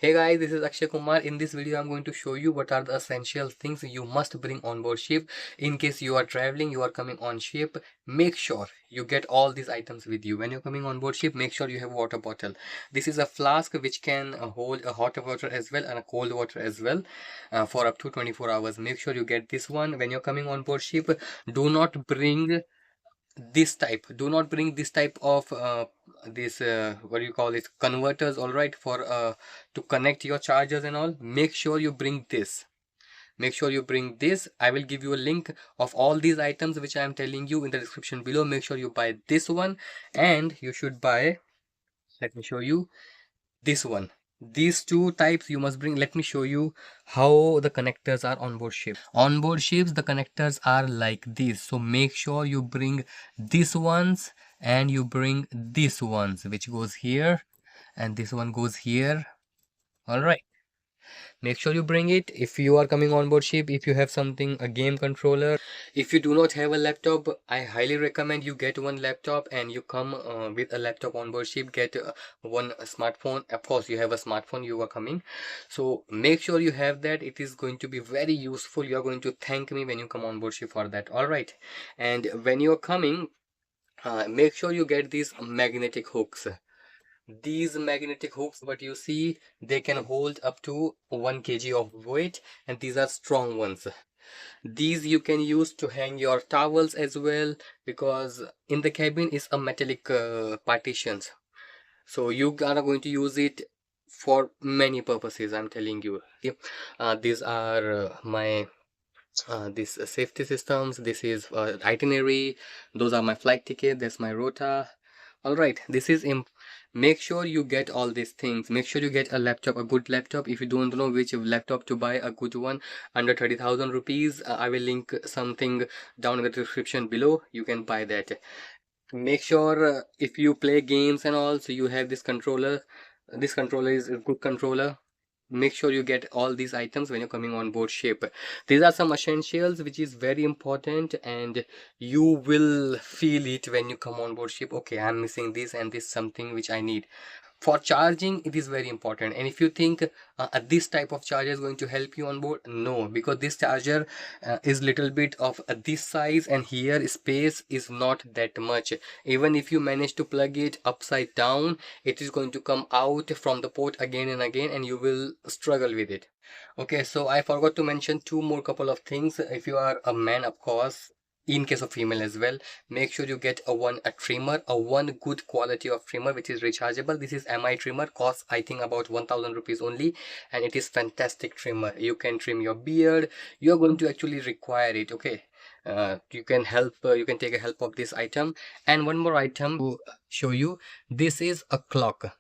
Hey guys, this is Akshay Kumar. In this video, I'm going to show you what are the essential things you must bring on board ship. In case you are traveling, you are coming on ship, make sure you get all these items with you. When you're coming on board ship, make sure you have water bottle. This is a flask which can hold a hot water as well and a cold water as well for up to 24 hours. Make sure you get this one. When you're coming on board ship, do not bring this type of this what do you call it, converters, all right, for to connect your chargers and all. Make sure you bring this. I will give you a link of all these items which I am telling you in the description below. Make sure you buy this one, and you should buy, let me show you, this one. These two types you must bring. Let me show you how the connectors are on board ship. On board ships, the connectors are like this, so make sure you bring these ones and you bring these ones, which goes here and this one goes here. All right, make sure you bring it. If you are coming on board ship, if you have something, a game controller, if you do not have a laptop, I highly recommend you get one laptop and you come with a laptop on board ship. Get one smartphone. Of course you have a smartphone, you are coming, so make sure you have that. It is going to be very useful. You are going to thank me when you come on board ship for that. All right, and when you are coming, make sure you get these magnetic hooks. These magnetic hooks, what you see, they can hold up to 1 kg of weight, and these are strong ones. These you can use to hang your towels as well, because in the cabin is a metallic partitions, so you are going to use it for many purposes, I'm telling you. These are my these safety systems. This is itinerary. Those are my flight ticket. That's my rota. All right, this is make sure you get all these things. Make sure you get a laptop, a good laptop. If you don't know which laptop to buy, a good one under 30,000 rupees, I will link something down in the description below. You can buy that. Make sure if you play games and all, so you have this controller. This controller is a good controller. Make sure you get all these items when you're coming on board ship. These are some essentials which is very important, and you will feel it when you come on board ship. Okay, I'm missing this and this, something which I need. For charging, it is very important. And if you think this type of charger is going to help you on board, no, because this charger is little bit of this size, and here space is not that much. Even if you manage to plug it upside down, it is going to come out from the port again and again, and you will struggle with it. Okay, so I forgot to mention two more couple of things. If you are a man, of course, in case of female as well, make sure you get a trimmer, a one good quality of trimmer which is rechargeable. This is mi trimmer, costs I think about 1000 rupees only, and it is fantastic trimmer. You can trim your beard. You're going to actually require it. Okay, you can take a help of this item. And one more item to show you, this is a clock.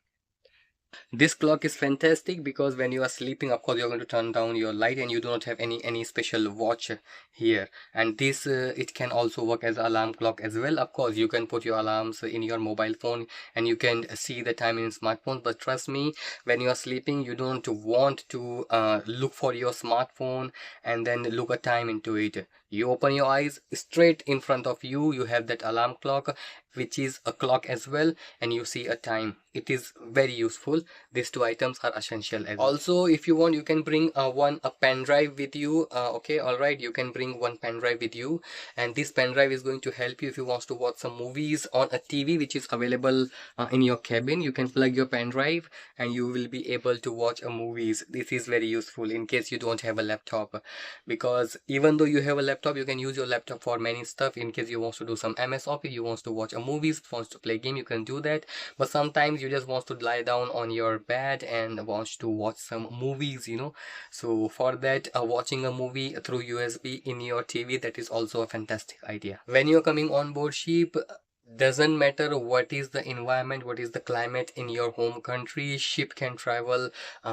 This clock is fantastic because when you are sleeping, of course, you're going to turn down your light and you do not have any special watch here. And this it can also work as alarm clock as well. Of course, you can put your alarms in your mobile phone and you can see the time in smartphone. But trust me, when you are sleeping, you don't want to look for your smartphone and then look a time into it. You open your eyes, straight in front of you, you have that alarm clock, which is a clock as well, and you see a time. It is very useful. These two items are essential as well. Also, if you want, you can bring a pen drive with you. Okay, all right, you can bring one pen drive with you, and this pen drive is going to help you if you want to watch some movies on a TV which is available in your cabin. You can plug your pen drive and you will be able to watch a movies. This is very useful in case you don't have a laptop, because even though you have a laptop, you can use your laptop for many stuff. In case you want to do some MS Office, you want to watch a movies, wants to play game, you can do that. But sometimes you just want to lie down on your bed and wants to watch some movies, so for that, watching a movie through USB in your TV, that is also a fantastic idea. When you're coming on board ship, doesn't matter what is the environment, what is the climate in your home country, ship can travel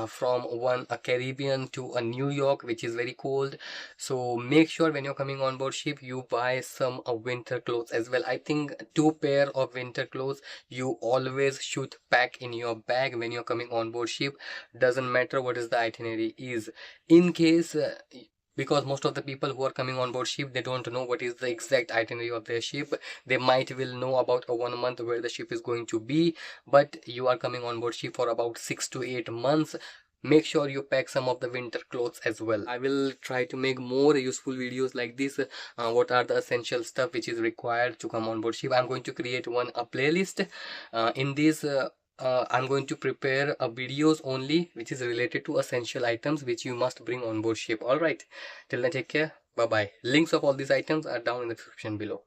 from a Caribbean to a New York, which is very cold. So make sure when you're coming on board ship, you buy some winter clothes as well. I think 2 pair of winter clothes you always should pack in your bag when you're coming on board ship. Doesn't matter what is the itinerary is. In case because most of the people who are coming on board ship, they don't know what is the exact itinerary of their ship. They might will know about a 1 month where the ship is going to be, but you are coming on board ship for about 6 to 8 months. make sure you pack some of the winter clothes as well. I will try to make more useful videos like this. What are the essential stuff which is required to come on board ship. I'm going to create a playlist. In this I'm going to prepare videos only which is related to essential items which you must bring on board ship. All right, till then, take care. Bye bye. Links of all these items are down in the description below.